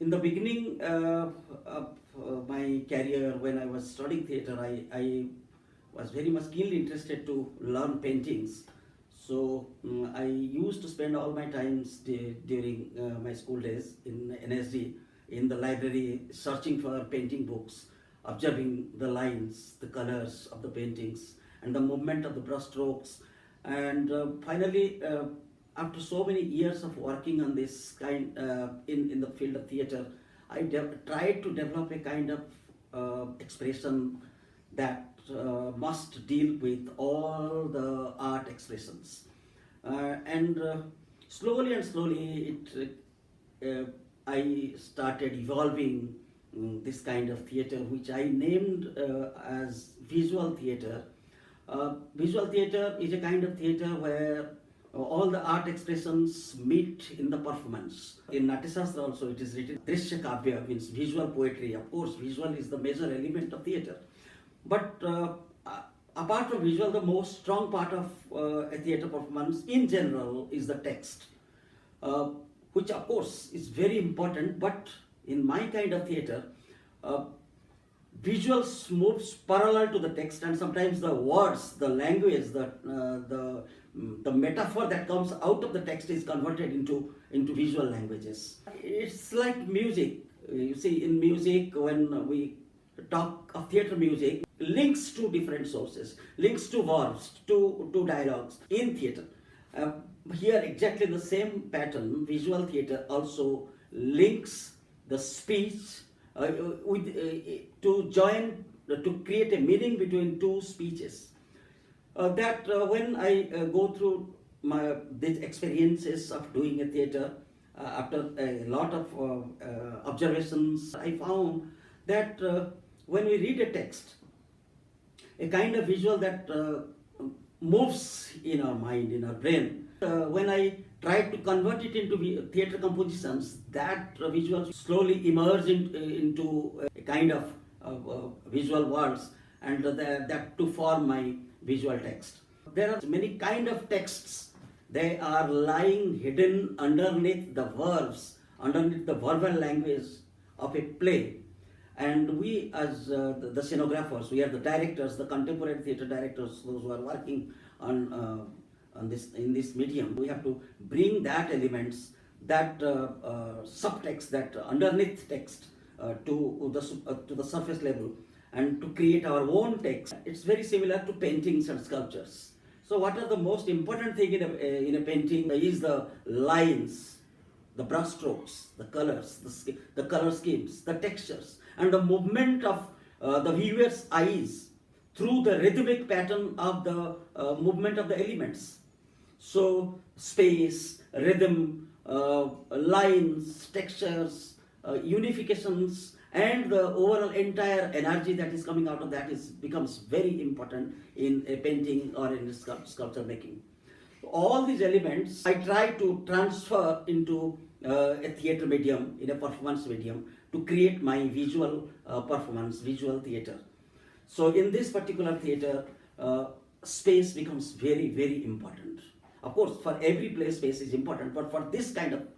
In the beginning of my career, when I was studying theatre, I was very much keenly interested to learn paintings. So I used to spend all my times during my school days in NSD in the library searching for painting books, observing the lines, the colors of the paintings, and the movement of the brush strokes. And finally, after so many years of working on this kind in the field of theatre, I tried to develop a kind of expression that must deal with all the art expressions. And slowly and slowly, I started evolving this kind of theatre, which I named as visual theatre. Visual theatre is a kind of theatre where all the art expressions meet in the performance. In Natyashastra also it is written, Drishya Kavya means visual poetry. Of course, visual is the major element of theatre. But apart from visual, the most strong part of a theatre performance in general is the text, which of course is very important, but in my kind of theatre, visuals moves parallel to the text, and sometimes the words, the language, the metaphor that comes out of the text is converted into visual languages. It's like music. You see, in music, when we talk of theatre music, links to different sources, links to verbs, to dialogues in theatre. Here exactly the same pattern, visual theatre also links the speech to create a meaning between two speeches. When I go through these experiences of doing a theatre, after a lot of observations, I found that when we read a text, a kind of visual that moves in our mind, in our brain. When I tried to convert it into theatre compositions, that visuals slowly emerge into a kind of visual worlds, and that to form my visual text. There are many kind of texts. They are lying hidden underneath the verbs, underneath the verbal language of a play. And we as the scenographers, we are the directors, the contemporary theatre directors, those who are working on this in this medium, we have to bring that elements, that subtext, that underneath text to the surface level, and to create our own text. It's very similar to paintings and sculptures. So what are the most important thing in a painting is the lines, the brush strokes, the colors, the color schemes, the textures, and the movement of the viewer's eyes through the rhythmic pattern of the movement of the elements. So space, rhythm, lines, textures, unifications, and the overall entire energy that is coming out of that becomes very important in a painting or in sculpture making. All these elements I try to transfer into a theatre medium, in a performance medium, to create my visual performance, visual theatre. So in this particular theatre, space becomes very, very important. Of course, for every play, space is important, but for this kind of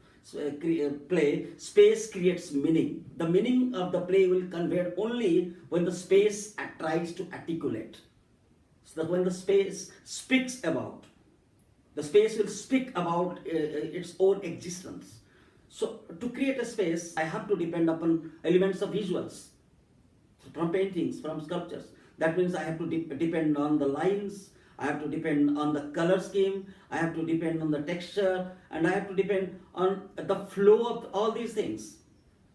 play, space creates meaning. The meaning of the play will convey only when the space tries to articulate. So that when the space speaks about, the space will speak about its own existence. So to create a space, I have to depend upon elements of visuals, from paintings, from sculptures. That means I have to depend on the lines, I have to depend on the color scheme, I have to depend on the texture, and I have to depend on the flow of all these things.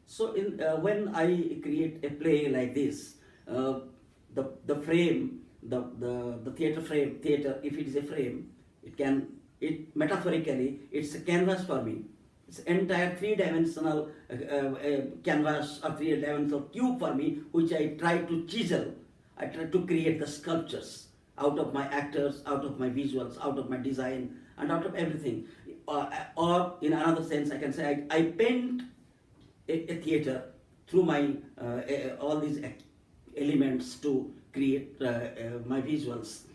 So when I create a play like this, the frame, the theatre frame, if it is a frame, it metaphorically, it's a canvas for me. It's entire three-dimensional canvas or three-dimensional cube for me, which I try to chisel. I try to create the sculptures out of my actors, out of my visuals, out of my design, and out of everything. Or in another sense, I can say I paint a theatre through my all these elements to create my visuals.